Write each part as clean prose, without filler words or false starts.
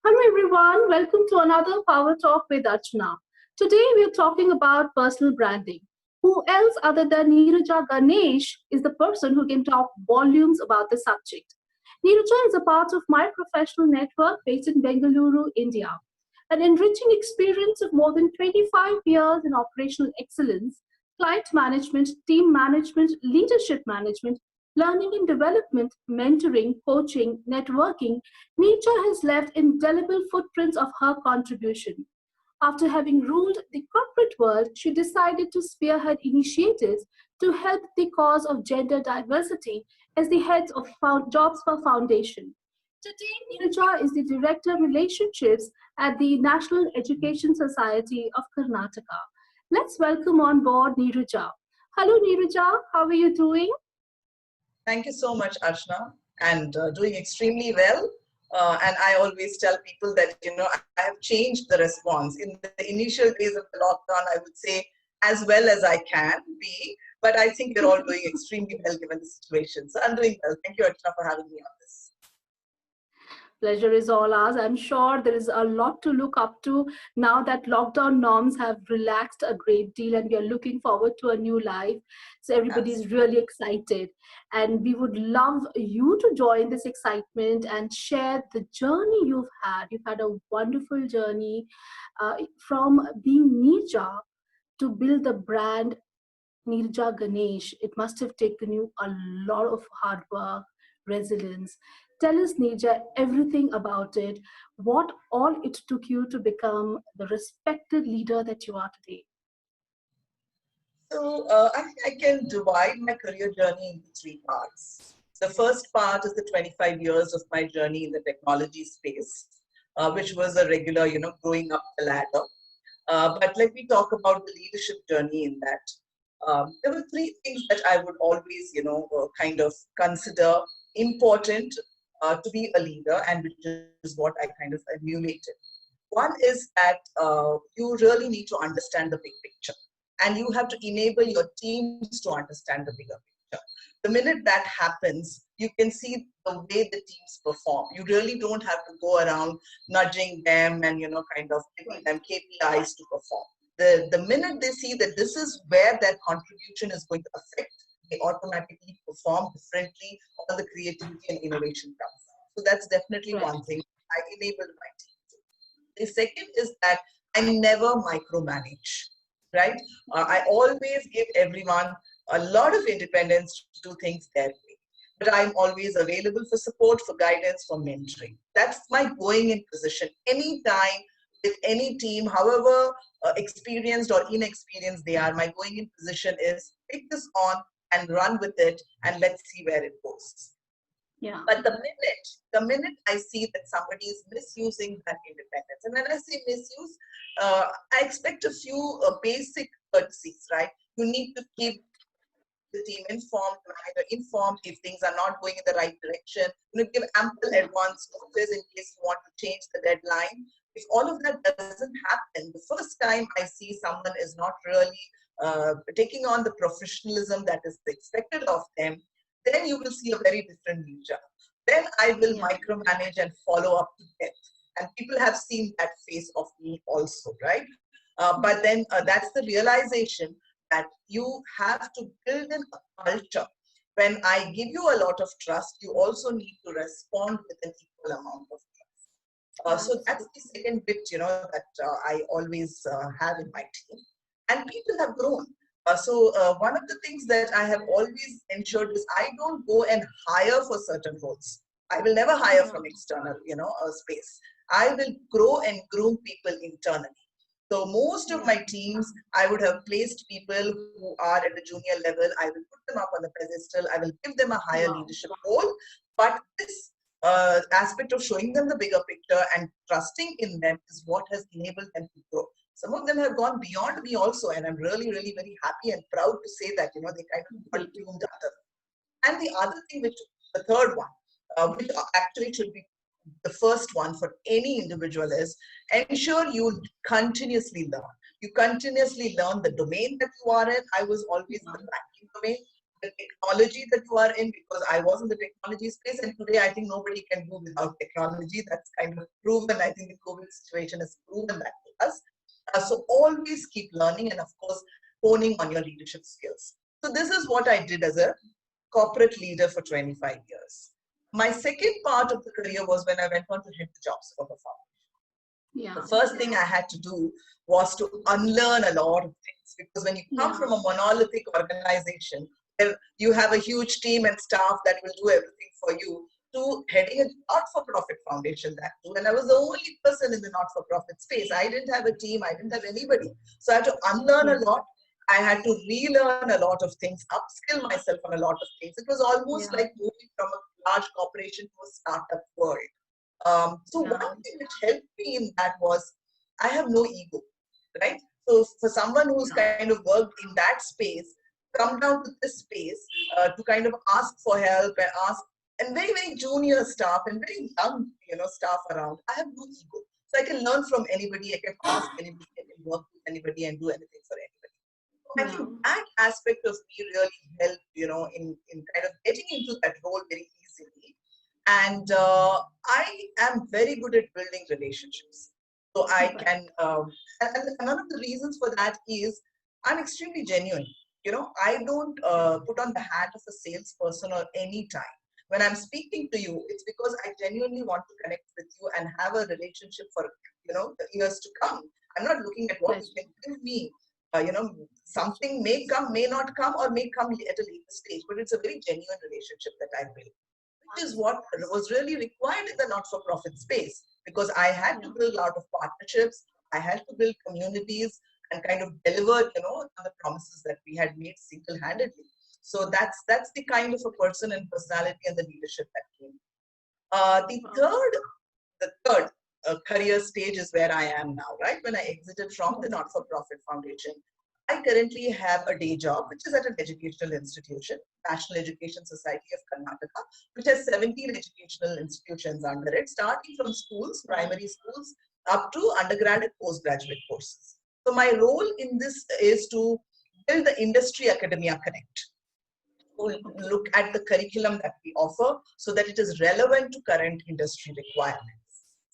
Hello everyone, welcome to another Power Talk with Archana. Today we are talking about personal branding. Who else other than Neeraja Ganesh is the person who can talk volumes about the subject? Neeraja is a part of my professional network based in Bengaluru, India. An enriching experience of more than 25 years in operational excellence, client management, team management, leadership management, learning and development, mentoring, coaching, networking. Nature has left indelible footprints of her contribution. After having ruled the corporate world, she decided to spearhead initiatives to help the cause of gender diversity as the head of Jobs for Foundation. Today, Neeraja is the Director-Relationships at the National Education Society of Karnataka. Let's welcome on board Neeraja. Hello, Neeraja. How are you doing? Thank you so much, Archana, and doing extremely well. And I always tell people that, I have changed the response. In the initial days of the lockdown, I would say as well as I can be, but I think we're all doing extremely well given the situation. So I'm doing well. Thank you, Archana, for having me on this. Pleasure is all ours. I'm sure there is a lot to look up to now that lockdown norms have relaxed a great deal and we are looking forward to a new life. So everybody is really excited. And we would love you to join this excitement and share the journey you've had. You've had a wonderful journey from being Neeraja to build the brand Neeraja Ganesh. It must have taken you a lot of hard work, resilience. Tell us, Neeraja, everything about it. What all it took you to become the respected leader that you are today. So I think I can divide my career journey into three parts. The first part is the 25 years of my journey in the technology space, which was a regular, growing up the ladder. But let me talk about the leadership journey in that. There were three things that I would always, kind of consider important to be a leader, and which is what I kind of emulated. One is that you really need to understand the big picture, and you have to enable your teams to understand the bigger picture. The minute that happens, you can see the way the teams perform. You really don't have to go around nudging them and, kind of giving them KPIs to perform. The minute they see that this is where their contribution is going to affect, they automatically perform differently, all the creativity and innovation comes. So that's definitely one thing I enabled my team to. The second is that I never micromanage, right? I always give everyone a lot of independence to do things their way. But I'm always available for support, for guidance, for mentoring. That's my going in position. Anytime with any team, however experienced or inexperienced they are, my going in position is take this on and run with it and let's see where it goes. Yeah. But the minute I see that somebody is misusing that independence, and when I say misuse, I expect a few basic courtesies, right? You need to keep the team informed if things are not going in the right direction. Give ample advance notice in case you want to change the deadline. If all of that doesn't happen, the first time I see someone is not really taking on the professionalism that is expected of them, then you will see a very different Neeraja. Then I will micromanage and follow up to depth. And people have seen that face of me also, right? But then that's the realization that you have to build in a culture. When I give you a lot of trust, you also need to respond with an equal amount of trust. So that's the second bit, that I always have in my team. And people have grown. So one of the things that I have always ensured is I don't go and hire for certain roles. I will never hire from external, space. I will grow and groom people internally. So most of my teams, I would have placed people who are at the junior level. I will put them up on the pedestal. I will give them a higher leadership role. But this aspect of showing them the bigger picture and trusting in them is what has enabled them to grow. Some of them have gone beyond me also, and I'm really, really very happy and proud to say that, they kind of got tuned other. And the other thing, the third one, which actually should be the first one for any individual, is ensure you continuously learn. You continuously learn the domain that you are in. I was always in the banking domain. the technology that you are in, because I was in the technology space, and today I think nobody can do without technology. That's kind of proven. I think the COVID situation has proven that to us. So always keep learning, and of course, honing on your leadership skills. So this is what I did as a corporate leader for 25 years. My second part of the career was when I went on to head the jobs for the farm. Yeah. The first thing I had to do was to unlearn a lot of things, because when you come Yeah. from a monolithic organization where you have a huge team and staff that will do everything for you, to heading a not-for-profit foundation that too. And I was the only person in the not-for-profit space. I didn't have a team. I didn't have anybody. So I had to unlearn Yeah. a lot. I had to relearn a lot of things, upskill myself on a lot of things. It was almost Yeah. like moving from a large corporation to a startup world. So one Yeah. thing which helped me in that was I have no ego, right? So for someone who's Yeah. kind of worked in that space, come down to this space to kind of ask for help and ask, and very, very junior staff and very young, staff around. I have no ego. So I can learn from anybody, I can ask anybody, I can work with anybody and do anything for anybody. I Yeah. think that aspect of me really helped, in kind of getting into that role very easily. And I am very good at building relationships. So I Right. can, and one of the reasons for that is I'm extremely genuine. I don't put on the hat of a salesperson or any time. When I'm speaking to you, it's because I genuinely want to connect with you and have a relationship for, the years to come. I'm not looking at what you Pleasure. can give me. Something may come, may not come, or may come at a later stage, but it's a very genuine relationship that I build, which is what was really required in the not-for-profit space, because I had to Yeah. build a lot of partnerships, I had to build communities and kind of deliver, on the promises that we had made single-handedly. So that's the kind of a person and personality and the leadership that came. The Wow. third career stage is where I am now, right? When I exited from the Yes. not-for-profit foundation, I currently have a day job, which is at an educational institution, National Education-Society of Karnataka, which has 17 educational institutions under it, starting from schools, Wow. primary schools, up to undergrad and postgraduate courses. So my role in this is to build the industry academia connect, to Okay. look at the curriculum that we offer so that it is relevant to current industry requirements.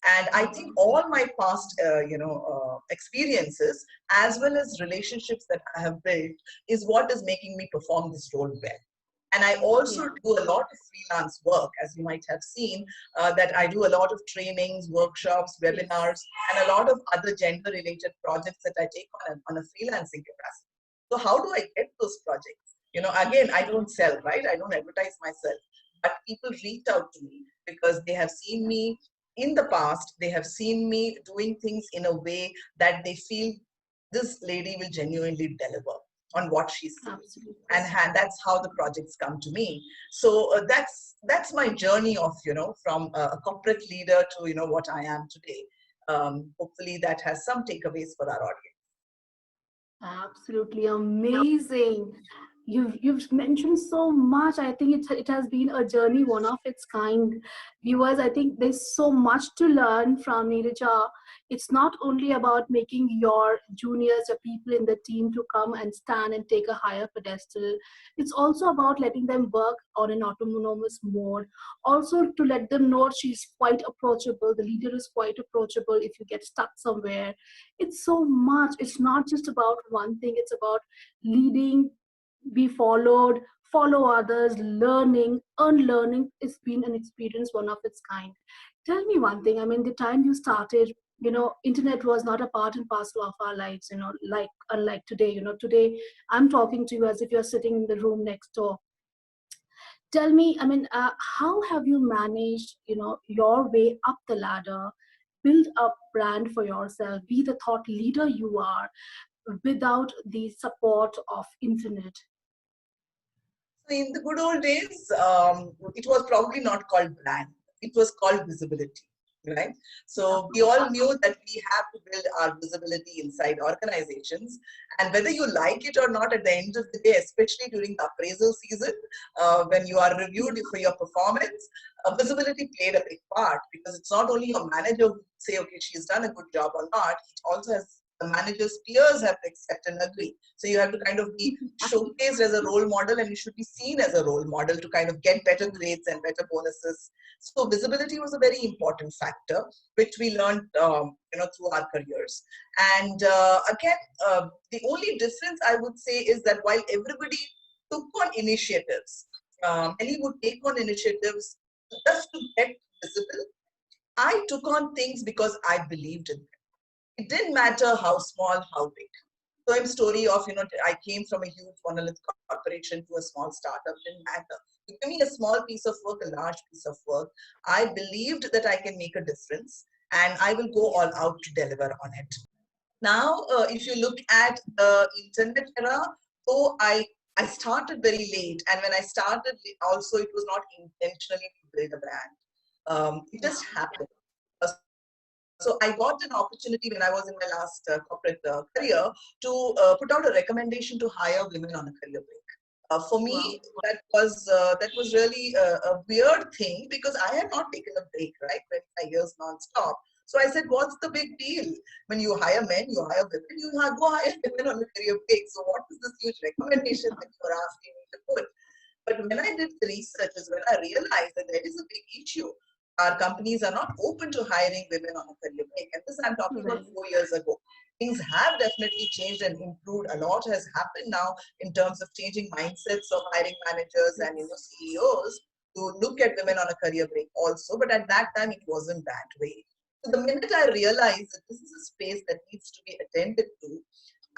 And I think Wow. all my past, experiences as well as relationships that I have built is what is making me perform this role well. And I also Yeah. do a lot of freelance work, as you might have seen, that I do a lot of trainings, workshops, Yes. webinars, and a lot of other gender-related projects that I take on a freelancing capacity. So how do I get those projects? Again, I Yeah. don't sell, right? I don't advertise myself, but people reach out to me because they have seen me in the past. They have seen me doing things in a way that they feel this lady will genuinely deliver on what she's saying, Absolutely. and that's how the projects come to me. So that's my journey of from a corporate leader to what I am today. Hopefully that has some takeaways for our audience. Absolutely amazing. You've mentioned so much. I think it has been a journey one of its kind. Viewers, I think there's so much to learn from Neeraja. It's not only about making your juniors or people in the team to come and stand and take a higher pedestal. It's also about letting them work on an autonomous mode. Also to let them know she's quite approachable. The leader is quite approachable if you get stuck somewhere. It's so much. It's not just about one thing. It's about leading, be followed, follow others, learning, unlearning. It's been an experience one of its kind. Tell me one thing. I mean, the time you started, internet was not a part and parcel of our lives, like unlike today. Today I'm talking to you as if you're sitting in the room next door. Tell me, I mean, how have you managed, your way up the ladder, build a brand for yourself, be the thought leader you are without the support of internet? So in the good old days, it was probably not called brand. It was called visibility, right? Of So we course. all knew that we have to build our visibility inside organizations. And whether you like it or not, at the end of the day, especially during the appraisal season, when you are reviewed Yeah. for your performance, visibility played a big part, because it's not only your manager who say, okay, she's done a good job or not. It also has The manager's peers have to accept and agree. So you have to kind of be showcased as a role model, and you should be seen as a role model to kind of get better grades and better bonuses. So visibility was a very important factor, which we learned, through our careers. And again, the only difference I would say is that while everybody took on initiatives, many would take on initiatives just to get visible. I took on things because I believed in them. It didn't matter how small, how big. Same story of, I came from a huge monolith corporation to a small startup, didn't matter. You give me a small piece of work, a large piece of work. I believed that I can make a difference, and I will go all out to deliver on it. Now, if you look at the internet era, so I started very late, and when I started, also it was not intentionally to build a brand. It just happened. So I got an opportunity when I was in my last corporate career to put out a recommendation to hire women on a career break. For Wow. me, that was really a weird thing because I had not taken a break, right? 25 years non-stop. So I said, what's the big deal? When you hire men, you hire women, go hire women on a career break. So what is this huge recommendation that you're asking me to put? But when I did the research is when I realized that there is a big issue. Our companies are not open to hiring women on a career break. And this I'm talking about Right. 4 years ago. Things have definitely changed and improved. A lot has happened now in terms of changing mindsets of hiring managers and Yes. CEOs to look at women on a career break also. But at that time, it wasn't that way. So the minute I realized that this is a space that needs to be attended to,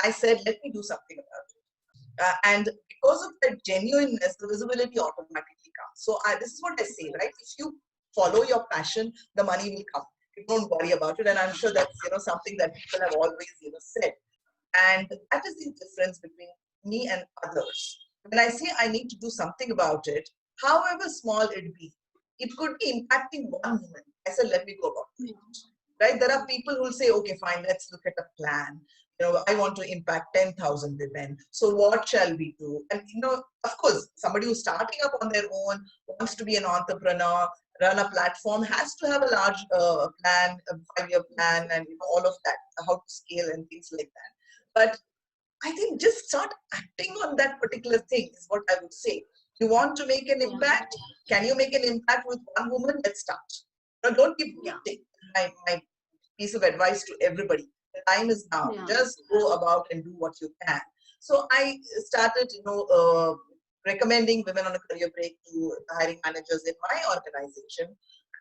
I said, let me do something about it. And because of that genuineness, the visibility automatically comes. So this is what I say, right? If you follow your passion, the money will come. You don't worry about it. And I'm sure that's something that people have always said. And that is the difference between me and others. When I say I need to do something about it, however small it be, it could be impacting one woman. I said, let me go about it. Right? There are people who will say, okay, fine, let's look at a plan. I want to impact 10,000 women. So what shall we do? And, of course, somebody who's starting up on their own, wants to be an entrepreneur, run a platform, has to have a large plan, a 5-year plan, and all of that, how to scale and things like that. But I think just start acting on that particular thing is what I would say. You want to make an impact? Can you make an impact with one woman? Let's start. Don't keep waiting. My piece of advice to everybody. The time is now. Yeah. Just go about and do what you can. So I started, recommending women on a career break to hiring managers in my organization.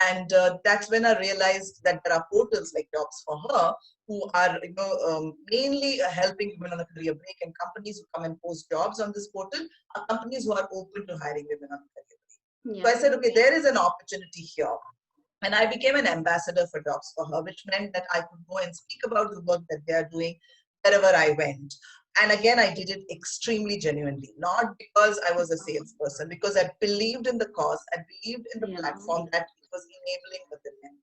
And that's when I realized that there are portals like Jobs for Her who are, mainly helping women on a career break, and companies who come and post jobs on this portal are companies who are open to hiring women on a career break. Yeah. So I said, okay, there is an opportunity here. And I became an ambassador for Jobs for Her, which meant that I could go and speak about the work that they are doing wherever I went. And again, I did it extremely genuinely, not because I was a salesperson, because I believed in the cause, I believed in the platform that it was enabling the women.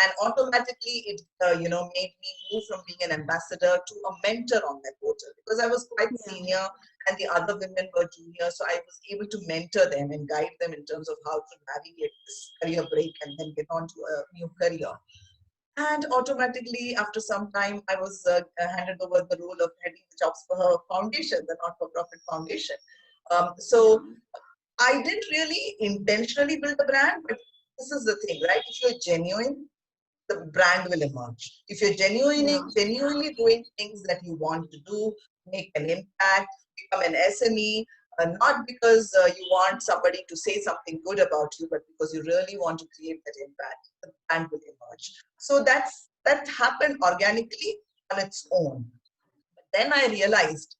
And automatically, it made me move from being an ambassador to a mentor on that portal, because I was quite senior and the other women were junior. So I was able to mentor them and guide them in terms of how to navigate this career break and then get on to a new career. And automatically, after some time, I was handed over the role of heading the Jobs for Her Foundation, the not-for-profit foundation. So I didn't really intentionally build a brand, but this is the thing, right? If you're genuine, the brand will emerge. If you're genuinely doing things that you want to do, make an impact, become an SME, not because you want somebody to say something good about you, but because you really want to create that impact, the brand will emerge. So that happened organically on its own. But then I realized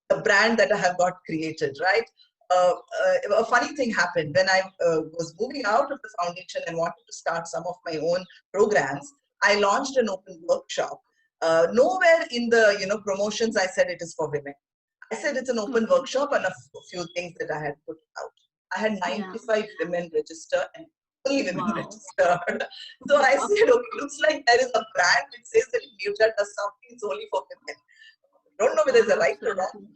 the brand that I have got created, right? A funny thing happened when I was moving out of the foundation and wanted to start some of my own programs. I launched an open workshop. Nowhere in the promotions I said it is for women. I said it's an open workshop and a few things that I had put out. I had 95 women register and only women registered. So I said, okay, looks like there is a brand which says that Neeraja does something, it's only for women. I don't know whether it's a right or wrong.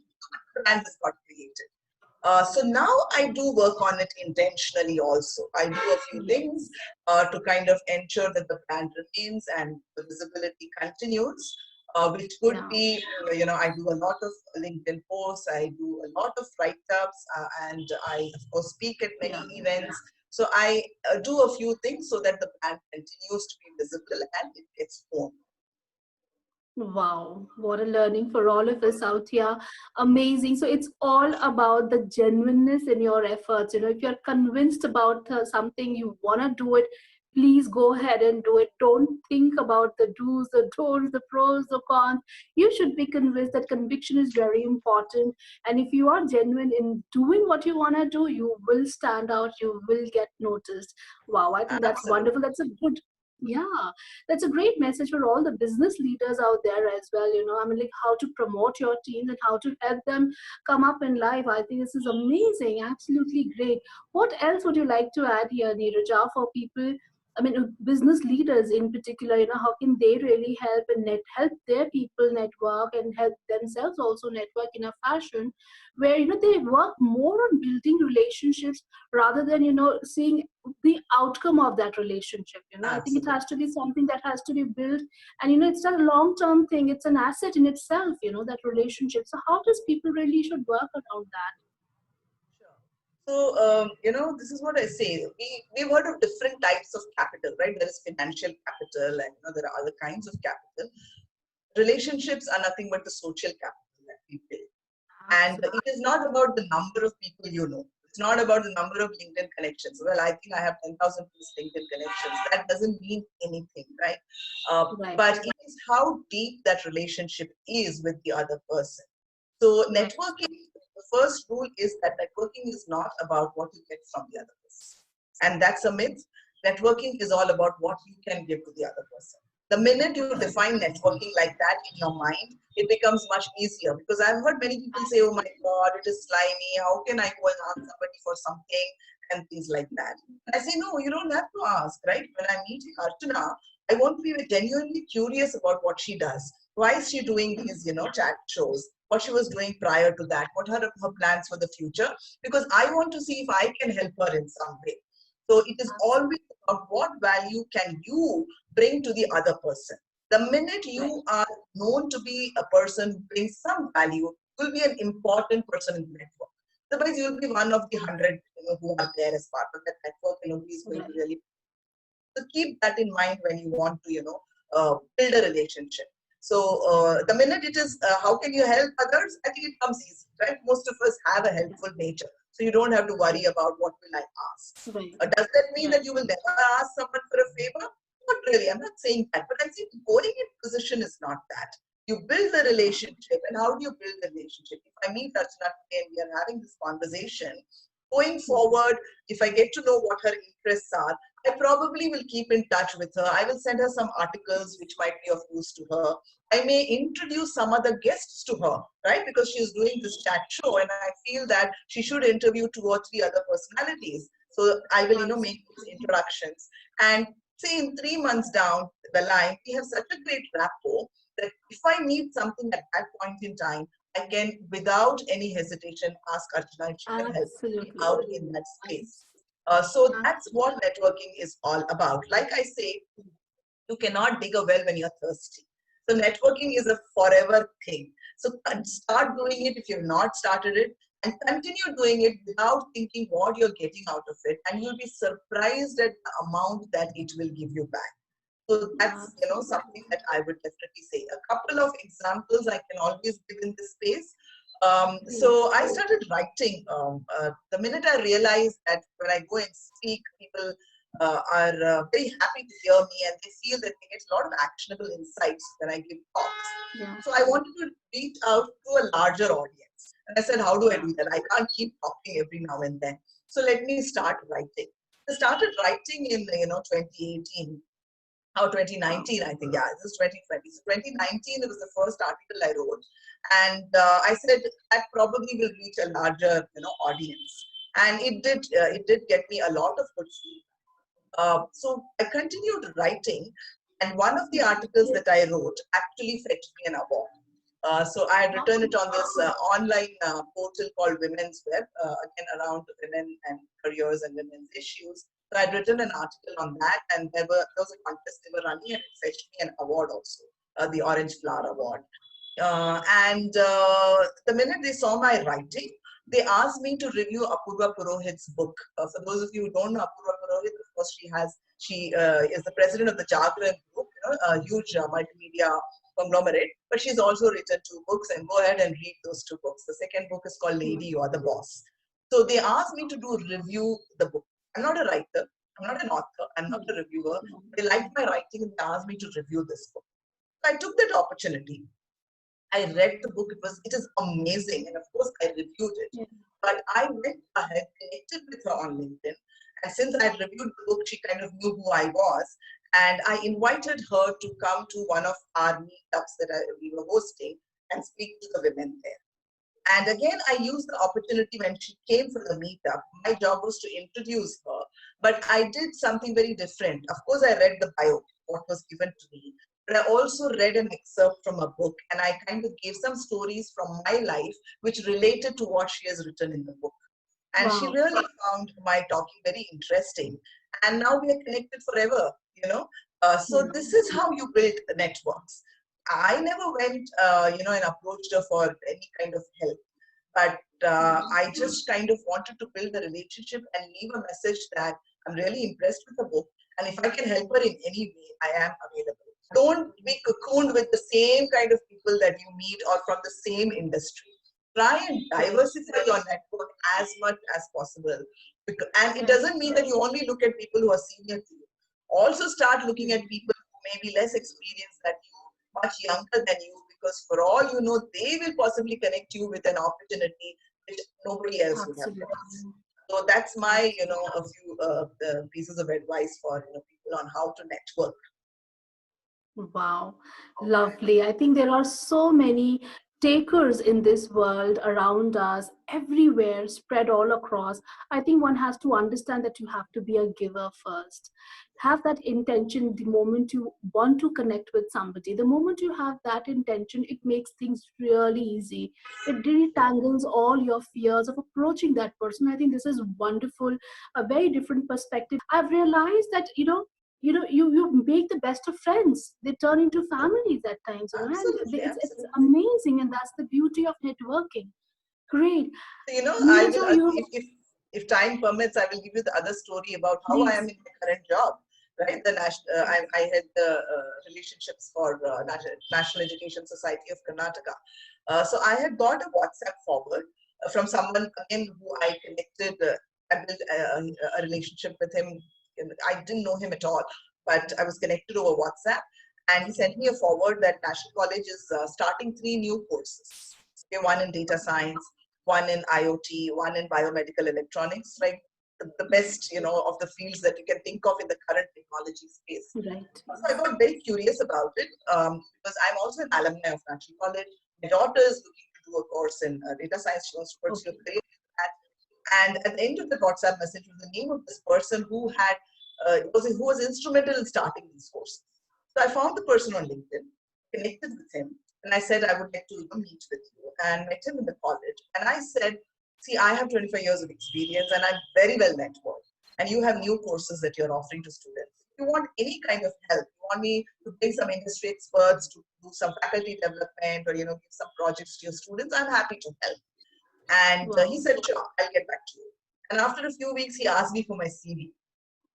Brand has got created. So now I do work on it intentionally also. I do a few things to kind of ensure that the brand remains and the visibility continues. which could Yeah. be, I do a lot of LinkedIn posts, I do a lot of write-ups, and I, of course, speak at many Yeah. events. So I do a few things so that the brand continues to be visible and it gets known. Wow, what a learning for all of us out here. Amazing. So it's all about the genuineness in your efforts. If you're convinced about something, you want to do it, please go ahead and do it. Don't think about the do's, the don'ts, the pros, the cons. You should be convinced that conviction is very important. And if you are genuine in doing what you want to do, you will stand out, you will get noticed. Wow, I think that's Absolutely. wonderful. That's a good, yeah, that's a great message for all the business leaders out there as well. I mean, like how to promote your teams and how to help them come up in life. I think this is amazing, absolutely great. What else would you like to add here, Neeraja, for people? I mean, business leaders in particular, how can they really help and help their people network and help themselves also network in a fashion where, they work more on building relationships rather than, seeing the outcome of that relationship. I think it Absolutely. has to be something that has to be built, and it's a long term thing, it's an asset in itself, that relationship. So how does people really should work around that? Sure. So, this is what I say. We've heard of different types of capital, right? There is financial capital, and there are other kinds of capital. Relationships are nothing but the social capital that we build. And Absolutely. it is not about the number of people you know. It's not about the number of LinkedIn connections. Well, I think I have 10,000 plus LinkedIn connections. That doesn't mean anything, right? Right. But it is how deep that relationship is with the other person. So Right. networking, the first rule is that networking is not about what you get from the other person. And that's a myth. Networking is all about what you can give to the other person. The minute you define networking like that in your mind, it becomes much easier, because I've heard many people say, oh my God, it is slimy. How can I go and ask somebody for something and things like that? And I say, no, you don't have to ask, right? When I'm meeting Archana, I want to be genuinely curious about what she does. Why is she doing these, chat shows? What she was doing prior to that? What are her plans for the future? Because I want to see if I can help her in some way. So it is Absolutely. always about what value can you bring to the other person. The minute Right. you are known to be a person who brings some value, you will be an important person in the network. Otherwise, you will be one of the 100 who are there as part of that network, who is going to Right. really. So keep that in mind when you want to, build a relationship. So the minute it is, how can you help others? I think it comes easy, right? Most of us have a helpful nature, so you don't have to worry about what will I ask. Right. Does that mean Right. that you will never ask someone for a favor? Not really. I'm not saying that, but I'm saying going in position is not that. You build the Yeah. relationship, and how do you build the relationship? If I meet Archana today and we are having this conversation, going forward, if I get to know what her interests are, I probably will keep in touch with her. I will send her some articles which might be of use to her. I may introduce some other guests to her, right? Because she's doing this chat show, and I feel that she should interview 2 or 3 other personalities. So I will, make those introductions. And say in 3 months down the line, we have such a great rapport that if I need something at that point in time, I can, without any hesitation, ask Archana if she can help me Absolutely. out in that space. So that's Absolutely. what networking is all about. Like I say, you cannot dig a well when you're thirsty. So networking is a forever thing. So start doing it if you've not started it, and continue doing it without thinking what you're getting out of it. And you'll be surprised at the amount that it will give you back. So that's, Absolutely. something that I would definitely say. A couple of examples I can always give in this space. Yeah. So I started writing. The minute I realized that when I go and speak, people are very happy to hear me, and they feel that they get a lot of actionable insights when I give talks. Yeah. So I wanted to reach out to a larger audience. And I said, how do I Yeah. do that? I can't keep talking every now and then. So let me start writing. I started writing in 2018 or Wow. 2019, I think. Yeah, this is 2020. So 2019, it was the first article I wrote, and I said that probably will reach a larger, audience, and it did. It did get me a lot of good feedback. So I continued writing, and one of the articles that I wrote actually fetched me an award. So I had written it on this online portal called Women's Web, again around women and careers and women's issues. So I'd written an article on that, and there was a contest they were running, and it fetched me an award also. the Orange Flower Award. The minute they saw my writing, they asked me to review Apurva Purohit's book. For those of you who don't know Apurva Purohit, of course, she is the president of the Jagran Group, a huge multimedia conglomerate. But she's also written 2 books, and go ahead and read those 2 books. The second book is called Lady, You Are the Boss. So they asked me to review the book. I'm not a writer. I'm not an author. I'm not a reviewer. They liked my writing and they asked me to review this book. So I took that opportunity. I read the book. It is amazing, and of course I reviewed it. Yeah. But I went ahead, connected with her on LinkedIn, and since I had reviewed the book, she kind of knew who I was, and I invited her to come to one of our meetups that we were hosting and speak to the women there. And again, I used the opportunity when she came for the meetup. My job was to introduce her, but I did something very different. Of course, I read the bio, what was given to me, but I also read an excerpt from a book, and I kind of gave some stories from my life which related to what she has written in the book. And she Wow. really found my talking very interesting. And now we are connected forever, So Yeah. this is how you build networks. I never went, and approached her for any kind of help. But I just kind of wanted to build a relationship and leave a message that I'm really impressed with the book. And if I can help her in any way, I am available. Don't be cocooned with the same kind of people that you meet or from the same industry. Try and diversify your network as much as possible. And it doesn't mean that you only look at people who are senior to you. Also start looking at people who may be less experienced than you, much younger than you, because for all you know, they will possibly connect you with an opportunity which nobody else would have got. Absolutely. So that's my, a few pieces of advice for people on how to network. Wow, lovely. I think there are so many takers in this world around us, everywhere, spread all across. I think one has to understand that you have to be a giver first. Have that intention the moment you want to connect with somebody. The moment you have that intention, it makes things really easy. It detangles all your fears of approaching that person. I think this is wonderful, a very different perspective. I've realized that, you make the best of friends, they turn into families at times, and Absolutely, it's absolutely. amazing, and that's the beauty of networking. Great. I will, Neeraja, you if time permits, I will give you the other story about how I am please. in my current job. Right, I had the relationships for National Education Society of Karnataka. So I had got a WhatsApp forward from someone again who I connected. I built a relationship with him. I didn't know him at all, but I was connected over WhatsApp, and he sent me a forward that National College is starting 3 new courses. Okay, one in data science, one in IoT, one in biomedical electronics, right? The best, of the fields that you can think of in the current technology space. Right. So I got very curious about it because I'm also an alumni of National College. My daughter is looking to do a course in data science. She wants to pursue a Okay. career in that. And at the end of the WhatsApp message was the name of this person who was instrumental in starting these courses. So I found the person on LinkedIn, connected with him, and I said I would like to meet with you, and met him in the college. And I said, see, I have 25 years of experience and I'm very well networked. And you have new courses that you're offering to students. If you want any kind of help, you want me to bring some industry experts to do some faculty development or give some projects to your students, I'm happy to help. And he Wow. said, sure, I'll get back to you. And after a few weeks, he asked me for my CV.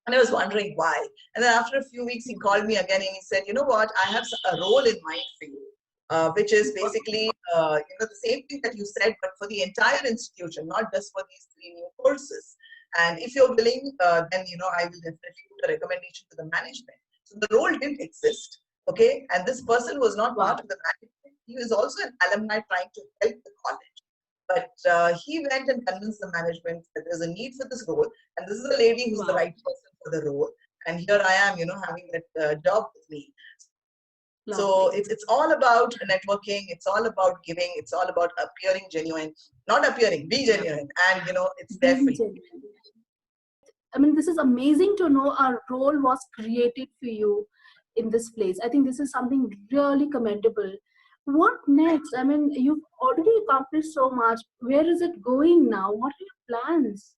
And I was wondering why. And then after a few weeks, he called me again and he said, you know what, I have a role in mind for you, which is basically, the same thing that you said, but for the entire institution, not just for these 3 new courses. And if you're willing, then, I will definitely put a recommendation to the management. So the role didn't exist. Okay. And this person was not part Wow. of the management. He was also an alumni trying to help the college. But he went and convinced the management that there's a need for this role, and this is a lady who's the Wow. right person for the role. And here I am, having that job with me. So Lovely. it's all about networking. It's all about giving. It's all about appearing genuine, not appearing, be Yeah. genuine, and it's there for Being you. genuine. I mean, this is amazing to know a role was created for you in this place. I think this is something really commendable. What next? I mean, you've already accomplished so much. Where is it going now? What are your plans?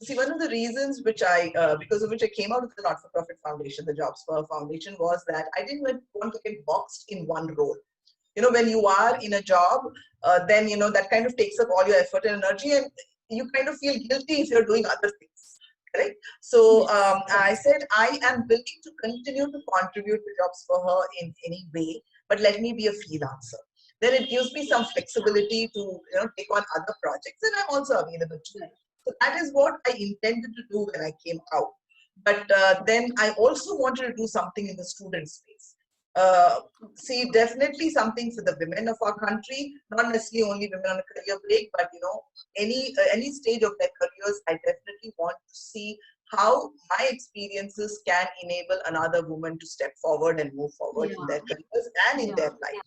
See, one of the reasons because of which I came out of the not-for-profit foundation, the Jobs for Her Foundation, was that I didn't want to get boxed in one role. When you are in a job, then, that kind of takes up all your effort and energy, and you kind of feel guilty if you're doing other things. Correct? So Yes, I yes. said, I am willing to continue to contribute to Jobs for Her in any way, but let me be a freelancer. Then it gives me some flexibility to, take on other projects, and I'm also available to you. Right. So that is what I intended to do when I came out. But then I also wanted to do something in the student space. Uh, See, definitely something for the women of our country, not necessarily only women on a career break, but any stage of their careers. I definitely want to see how my experiences can enable another woman to step forward and move forward in Yeah, their careers and in their yeah, life.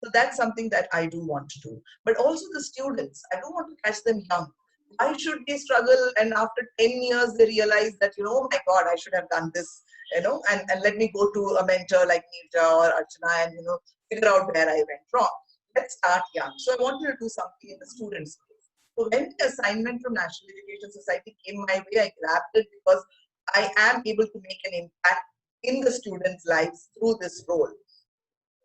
So that's something that I do want to do. But also the students, I don't want to catch them young. Why should they struggle and after 10 years they realize that, oh my God, I should have done this, and let me go to a mentor like Neeraja or Archana and, figure out where I went wrong. Let's start young. So I wanted to do something in the student space. So when the assignment from National Education Society came my way, I grabbed it because I am able to make an impact in the students' lives through this role.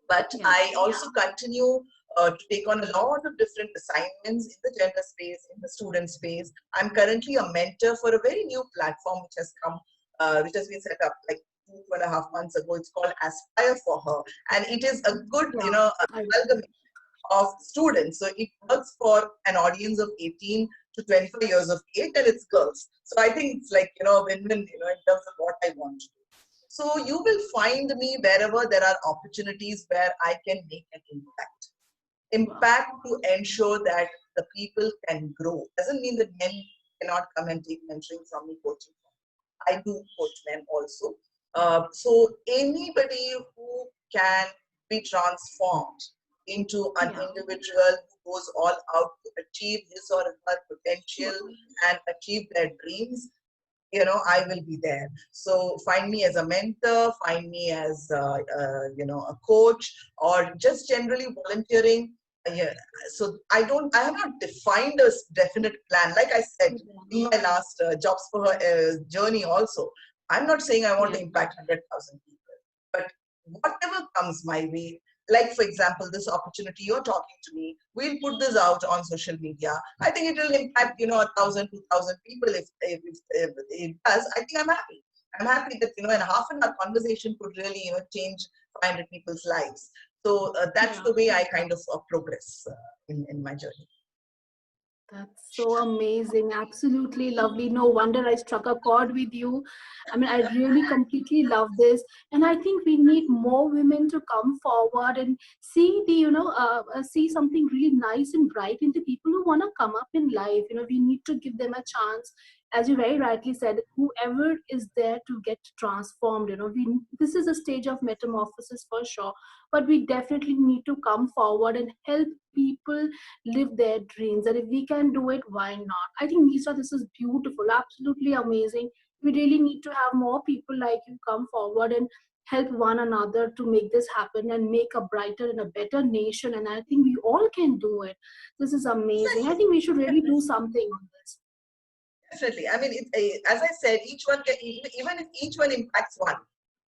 But yeah. I also continue to take on a lot of different assignments in the gender space, in the student space. I'm currently a mentor for a very new platform which has been set up like 2.5 months ago. It's called Aspire for Her, and it is a good, Yeah. I amalgamation of students. So it works for an audience of 18 to 25 years of age, and it's girls. So I think it's like, win-win, in terms of what I want to do. So you will find me wherever there are opportunities where I can make an impact. wow. Impact to ensure that the people can grow. Doesn't mean that men cannot come and take mentoring from me, coaching. I do coach men also. So anybody who can be transformed into an Yeah. individual who goes all out to achieve his or her potential Wow. and achieve their dreams, I will be there. So find me as a mentor, find me as a coach, or just generally volunteering. Yeah. So I have not defined a definite plan. Like I said in my last Jobs for Her journey also, I'm not saying I want Yeah. to impact 100,000 people, but whatever comes my way, like for example, this opportunity you're talking to me, we'll put this out on social media. I think it will impact, 1,000, 2,000 people. If it does, I think I'm happy. I'm happy that, in half an hour conversation could really, change 500 people's lives. So that's Yeah. the way I kind of progress in my journey. That's so amazing. Absolutely lovely. No wonder I struck a chord with you. I mean, I really completely love this. And I think we need more women to come forward and see see something really nice and bright in the people who want to come up in life. We need to give them a chance. As you very rightly said, whoever is there to get transformed, this is a stage of metamorphosis for sure. But we definitely need to come forward and help people live their dreams. And if we can do it, why not? I think, Lisa, this is beautiful, absolutely amazing. We really need to have more people like you come forward and help one another to make this happen and make a brighter and a better nation. And I think we all can do it. This is amazing. I Exactly. think we should really do something on this. Definitely. I mean, as I said, each one can, even if each one impacts one,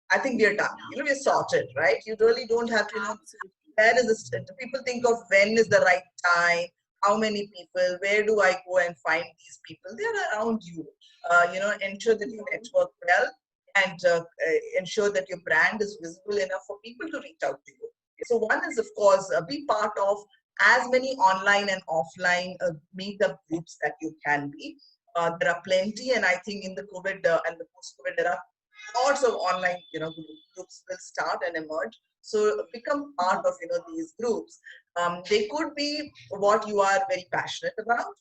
I think we're done. We're sorted, right? You really don't have to, Absolutely. where is this? People think of when is the right time, how many people, where do I go and find these people? They're around you. Ensure that you Yeah. network well, and ensure that your brand is visible enough for people to reach out to you. So one is, of course, be part of as many online and offline meetup groups that you can be. There are plenty, and I think in the COVID and the post-COVID, there are lots of online, groups will start and emerge. So become part of, these groups. They could be what you are very passionate about,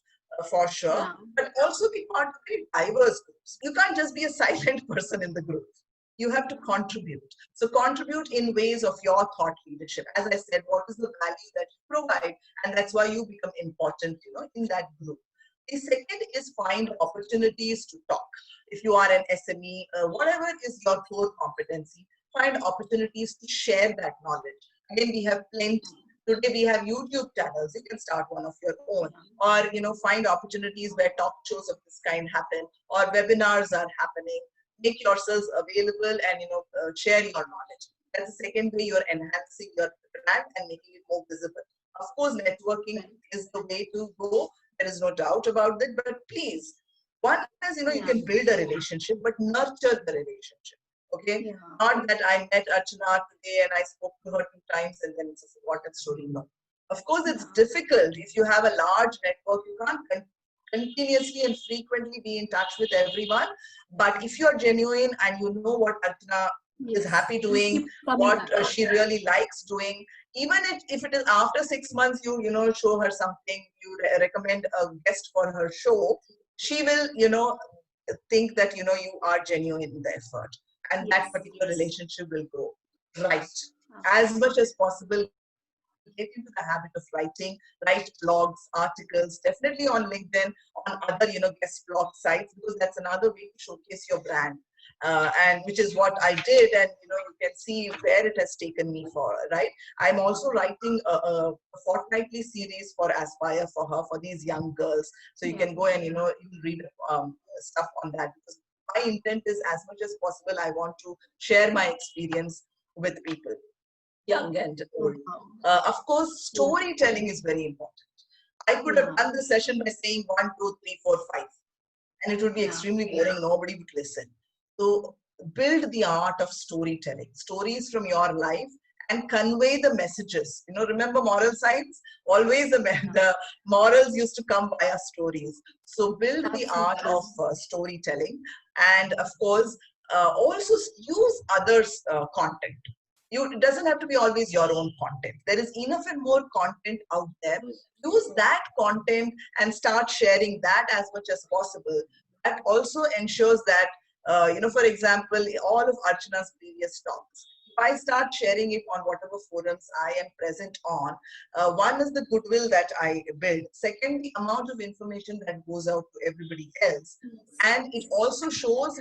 for sure, Yeah. but also be part of very diverse groups. You can't just be a silent person in the group. You have to contribute. So contribute in ways of your thought leadership. As I said, what is the value that you provide? And that's why you become important, in that group. The second is find opportunities to talk. If you are an SME, whatever is your core competency, find opportunities to share that knowledge. Again, we have plenty. Today we have YouTube channels. You can start one of your own, or find opportunities where talk shows of this kind happen, or webinars are happening. Make yourselves available and share your knowledge. That's the second way you're enhancing your brand and making it more visible. Of course, networking is the way to go. There is no doubt about it. But please, one is you can build a relationship, but nurture the relationship. Okay, not that I met Archana today and I spoke to her 2 times and then it's a forgotten story. No, of course it's difficult if you have a large network. You can't continuously and frequently be in touch with everyone. But if you are genuine and you know what Archana is happy doing, what she really likes doing, even if it is after 6 months, you show her something, you recommend a guest for her show, she will think that you are genuine in the effort, and that particular relationship will grow. Right. As much as possible, get into the habit of writing, write blogs, articles, definitely on LinkedIn, on other guest blog sites, because that's another way to showcase your brand. And which is what I did, and you can see where it has taken me for. Right, I'm also writing a fortnightly series for Aspire for her, for these young girls. So you can go and read stuff on that, because my intent is, as much as possible, I want to share my experience with people, young and old. Of course, storytelling is very important. I could have done the session by saying 1, 2, 3, 4, 5, and it would be extremely boring. Nobody would listen. So build the art of storytelling, stories from your life, and convey the messages. Remember moral science? Always the morals used to come via stories. So build the art of storytelling, and of course, also use others' content. It doesn't have to be always your own content. There is enough and more content out there. Use that content and start sharing that as much as possible. That also ensures that, for example, all of Archana's previous talks, if I start sharing it on whatever forums I am present on, one is the goodwill that I build. Second, the amount of information that goes out to everybody else. And it also shows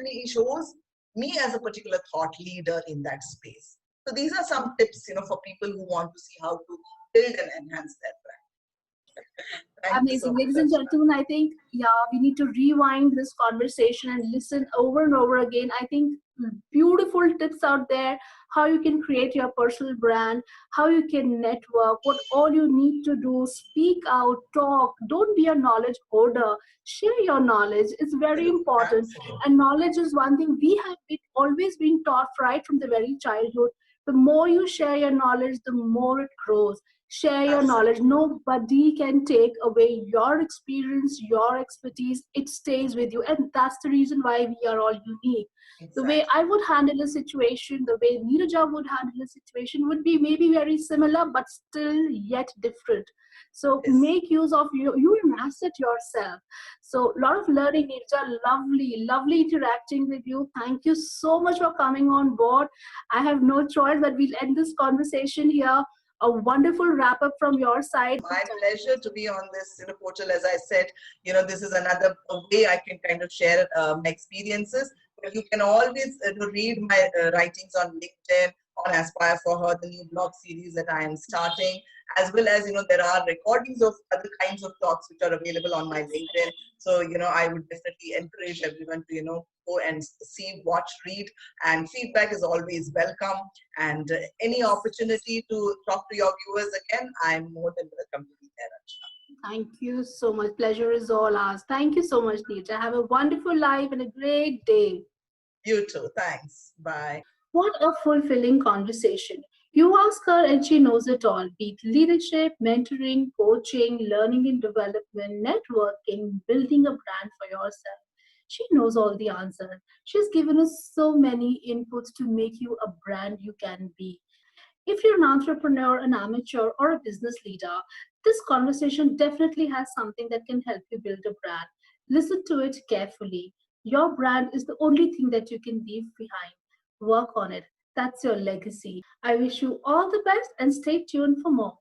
me as a particular thought leader in that space. So these are some tips, for people who want to see how to build and enhance their brand. Amazing. Ladies and gentlemen, I think, we need to rewind this conversation and listen over and over again. I think beautiful tips out there, how you can create your personal brand, how you can network, what all you need to do, speak out, talk, don't be a knowledge hoarder, share your knowledge. It's very important. And knowledge is one thing we have always been taught right from the very childhood. The more you share your knowledge, the more it grows. Share your knowledge. Nobody can take away your experience, your expertise. It stays with you, and that's the reason why we are all unique. The way I would handle a situation, the way Neeraja would handle a situation would be maybe very similar, but still yet different. So make use of you're an asset yourself. So a lot of learning, Neeraja. Lovely interacting with you. Thank you so much for coming on board. I have no choice, but we'll end this conversation here. A wonderful wrap up from your side. My pleasure to be on this portal. As I said, this is another way I can kind of share my experiences. But you can always read my writings on LinkedIn, on Aspire for Her, the new blog series that I am starting, as well as there are recordings of other kinds of talks which are available on my LinkedIn. So I would definitely encourage everyone to go and see, watch, read, and feedback is always welcome. And any opportunity to talk to your viewers again, I'm more than welcome to be there, Archana. Thank you so much. Pleasure is all ours. Thank you so much, Neeraja. Have a wonderful life and a great day. You too. Thanks. Bye. What a fulfilling conversation. You ask her and she knows it all, be it leadership, mentoring, coaching, learning and development, networking, building a brand for yourself. She knows all the answers. She's given us so many inputs to make you a brand you can be. If you're an entrepreneur, an amateur, or a business leader, this conversation definitely has something that can help you build a brand. Listen to it carefully. Your brand is the only thing that you can leave behind. Work on it. That's your legacy. I wish you all the best and stay tuned for more.